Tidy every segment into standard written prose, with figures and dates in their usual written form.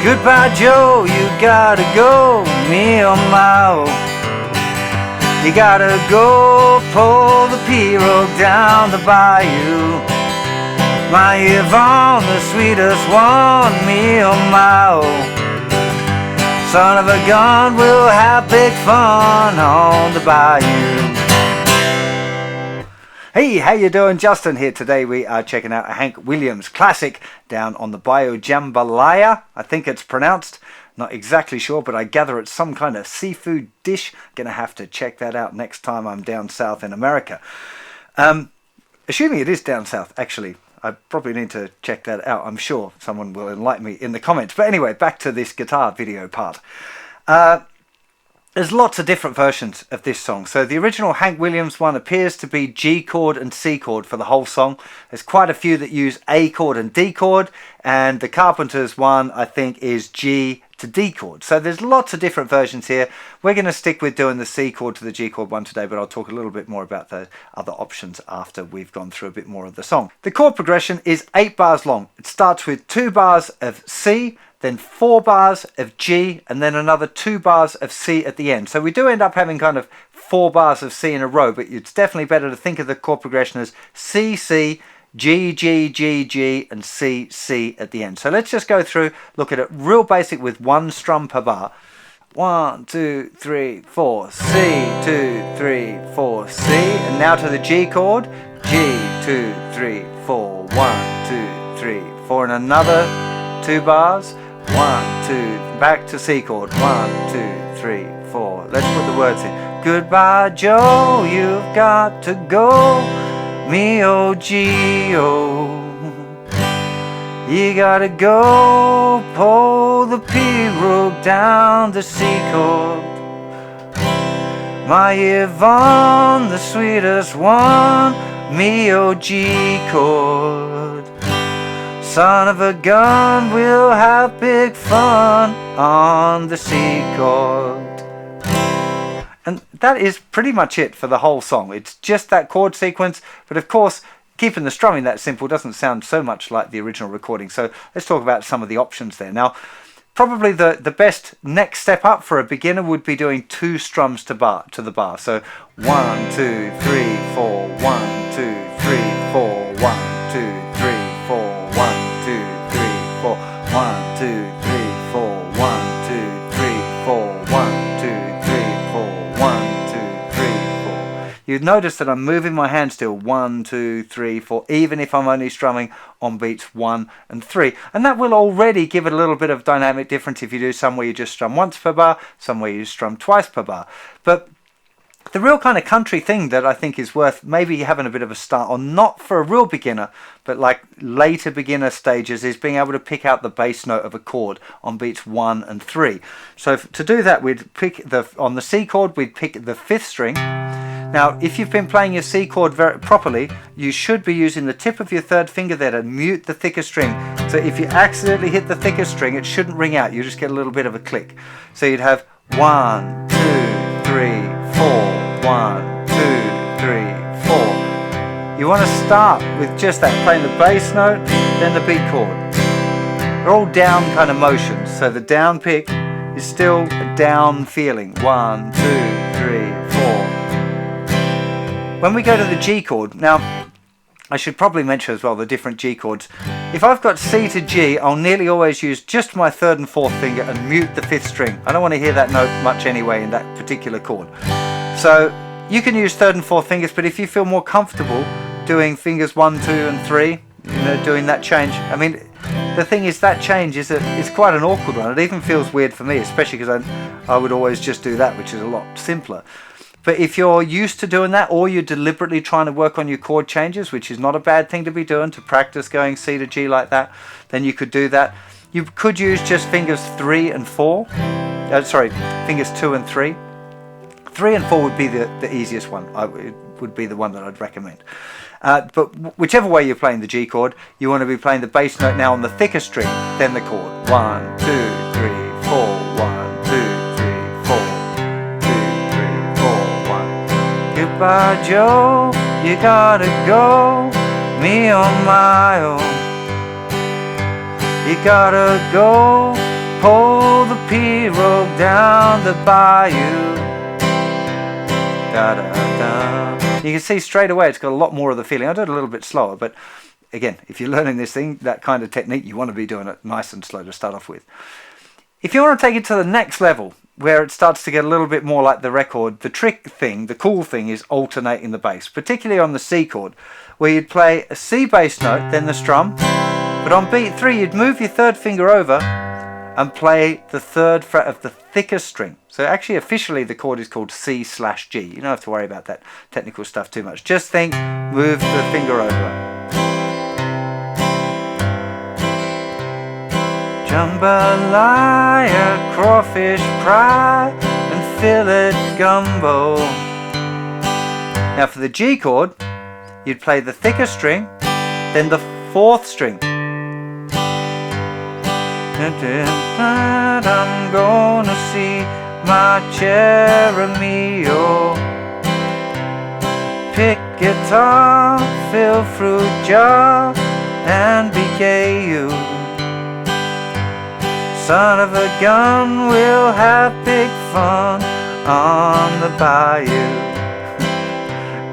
Goodbye Joe, you gotta go, me oh my oh. You gotta go pull the pirogue down the bayou. My Yvonne, the sweetest one, me oh my oh. Son of a gun, we'll have big fun on the bayou. Hey, how you doing? Justin here. Today we are checking out a Hank Williams classic down on the Bayou, Jambalaya, I think it's pronounced. Not exactly sure, but I gather it's some kind of seafood dish. Gonna have to check that out next time I'm down south in America. Assuming it is down south, actually. I probably need to check that out. I'm sure someone will enlighten me in the comments. But anyway, back to this guitar video part. There's lots of different versions of this song. So the original Hank Williams one appears to be G chord and C chord for the whole song. There's quite a few that use A chord and D chord. And the Carpenters one, I think, is G to D chord. So there's lots of different versions here. We're going to stick with doing the C chord to the G chord one today, but I'll talk a little bit more about the other options after we've gone through a bit more of the song. The chord progression is 8 bars long. It starts with 2 bars of C, then 4 bars of G, and then another 2 bars of C at the end. So we do end up having kind of 4 bars of C in a row, but it's definitely better to think of the chord progression as C, C, G, G, G, G, and C, C at the end. So let's just go through, look at it real basic with 1 strum per bar. 1, 2, 3, 4, C, 2, 3, 4, C. And now to the G chord. G, 2, 3, 4, 1, 2, 3, 4. And another 2 bars. 1, 2, back to C chord. 1, 2, 3, 4. Let's put the words in. Goodbye Joe, you've got to go. Me oh G oh. You gotta go pull the pirogue down the C chord. My Yvonne, the sweetest one, me oh G chord. Son of a gun, we'll have big fun on the C chord. And that is pretty much it for the whole song. It's just that chord sequence, but of course, keeping the strumming that simple doesn't sound so much like the original recording. So let's talk about some of the options there. Now, probably the best next step up for a beginner would be doing 2 strums to the bar. So 1, 2, 3, 4, 1, 2, 3, 4, 1, 2, 3, 4, 1, 2, 3, 4, 1, 2, 3, 4, 1, 2, 3, 4, 1, 2, 3, 4, 1, 2, 3, 4. You'd notice that I'm moving my hand still 1, 2, 3, 4, even if I'm only strumming on beats 1 and 3. And that will already give it a little bit of dynamic difference if you do some where you just strum once per bar, some where you strum twice per bar. But the real kind of country thing that I think is worth maybe having a bit of a start on, not for a real beginner, but like later beginner stages, is being able to pick out the bass note of a chord on beats 1 and 3. So to do that, we'd pick on the C chord, we'd pick the 5th string. Now, if you've been playing your C chord very properly, you should be using the tip of your 3rd finger there to mute the thickest string. So if you accidentally hit the thickest string, it shouldn't ring out. You just get a little bit of a click. So you'd have 1, 2, 3, 4. 1, 2, 3, 4. You want to start with just that, playing the bass note, then the B chord. They're all down kind of motions, so the down pick is still a down feeling. 1, 2, 3, 4. When we go to the G chord, now I should probably mention as well the different G chords. If I've got C to G, I'll nearly always use just my 3rd and 4th finger and mute the 5th string. I don't want to hear that note much anyway in that particular chord. So you can use 3rd and 4th fingers, but if you feel more comfortable doing fingers 1, 2 and 3, doing that change, I mean, the thing is that change is quite an awkward one. It even feels weird for me, especially because I would always just do that, which is a lot simpler. But if you're used to doing that, or you're deliberately trying to work on your chord changes, which is not a bad thing to be doing, to practice going C to G like that, then you could do that. You could use just fingers 3 and 4. Fingers 2 and 3. 3 and 4 would be the easiest one. It would be the one that I'd recommend. But whichever way you're playing the G chord, you want to be playing the bass note now on the thickest string, then the chord. 1, 2, 3, 4. 1, 2, 3, 4. 2, 3, 4. 1. Goodbye Joe, you gotta go. Me on my own. You gotta go pull the pirogue down the bayou. Da, da, da. You can see straight away it's got a lot more of the feeling. I do it a little bit slower, but again, if you're learning this thing, that kind of technique, you want to be doing it nice and slow to start off with. If you want to take it to the next level, where it starts to get a little bit more like the record, the trick thing, the cool thing is alternating the bass, particularly on the C chord, where you'd play a C bass note, then the strum, but on beat 3 you'd move your third finger over and play the third fret of the thickest string. So actually officially the chord is called C/G. You don't have to worry about that technical stuff too much. Just think, move the finger over. Jambalaya, crawfish pie and fillet gumbo. Now for the G chord, you'd play the thickest string, then the fourth string. I'm gonna see my Cheremio. Pick guitar, fill fruit jar, and be Bayou. Son of a gun, we'll have big fun on the bayou.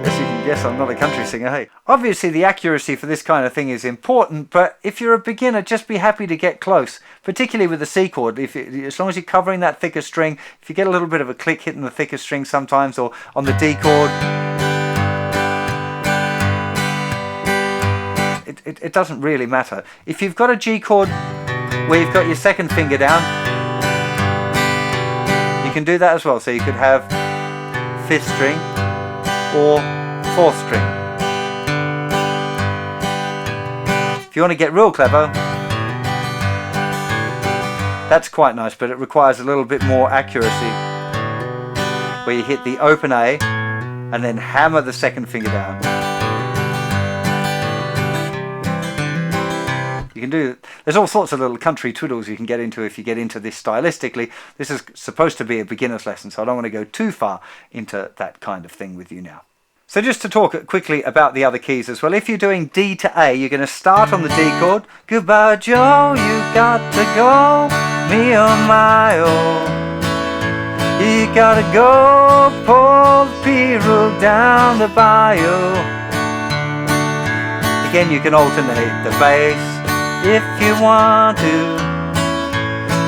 As you can guess, I'm not a country singer, hey. Obviously the accuracy for this kind of thing is important, but if you're a beginner, just be happy to get close, particularly with the C chord. As long as you're covering that thicker string, if you get a little bit of a click hitting the thicker string sometimes, or on the D chord, it doesn't really matter. If you've got a G chord where you've got your second finger down, you can do that as well. So you could have fifth string or fourth string. If you want to get real clever, that's quite nice, but it requires a little bit more accuracy, where you hit the open A and then hammer the second finger down. You can do, there's all sorts of little country twiddles you can get into if you get into this stylistically. This is supposed to be a beginner's lesson, so I don't want to go too far into that kind of thing with you now. So just to talk quickly about the other keys as well. If you're doing D to A, you're going to start on the D chord. Goodbye Joe, you got to go, me oh my oh. You gotta go, pull the pirogue down the bayou. Again, you can alternate the bass if you want to.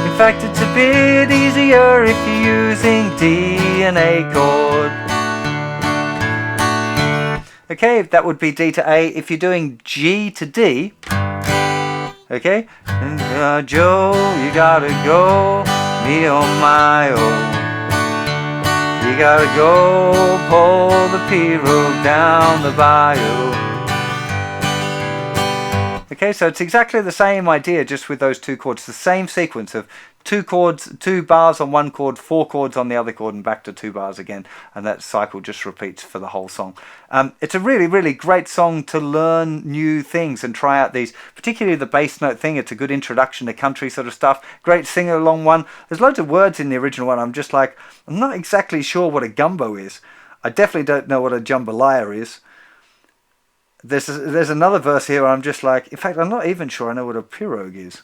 In fact, it's a bit easier if you're using D and A chord. Okay, that would be D to A. If you're doing G to D, okay, Joe, you gotta go, me oh my oh. You gotta go, pull the pirogue down the bayou. Okay, so it's exactly the same idea, just with those two chords. The same sequence of two chords, 2 bars on one chord, 4 chords on the other chord, and back to 2 bars again. And that cycle just repeats for the whole song. It's a really, really great song to learn new things and try out these, particularly the bass note thing. It's a good introduction to country sort of stuff. Great sing-along one. There's loads of words in the original one. I'm just like, I'm not exactly sure what a gumbo is. I definitely don't know what a jambalaya is. There's another verse here where I'm just like, in fact, I'm not even sure I know what a pirogue is.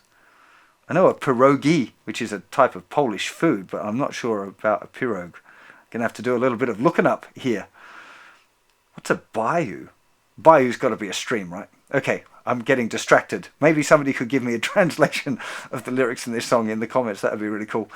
I know a pierogi, which is a type of Polish food, but I'm not sure about a pirogue. I'm going to have to do a little bit of looking up here. What's a bayou? Bayou's got to be a stream, right? Okay, I'm getting distracted. Maybe somebody could give me a translation of the lyrics in this song in the comments. That would be really cool.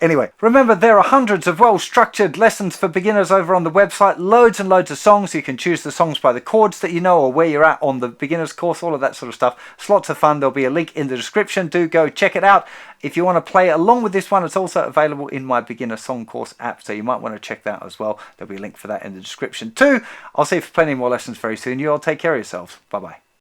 Anyway, remember there are hundreds of well-structured lessons for beginners over on the website. Loads and loads of songs. You can choose the songs by the chords that you know or where you're at on the beginner's course, all of that sort of stuff. It's lots of fun. There'll be a link in the description. Do go check it out. If you want to play along with this one, it's also available in my beginner song course app, so you might want to check that out as well. There'll be a link for that in the description too. I'll see you for plenty more lessons very soon. You all take care of yourselves. Bye-bye.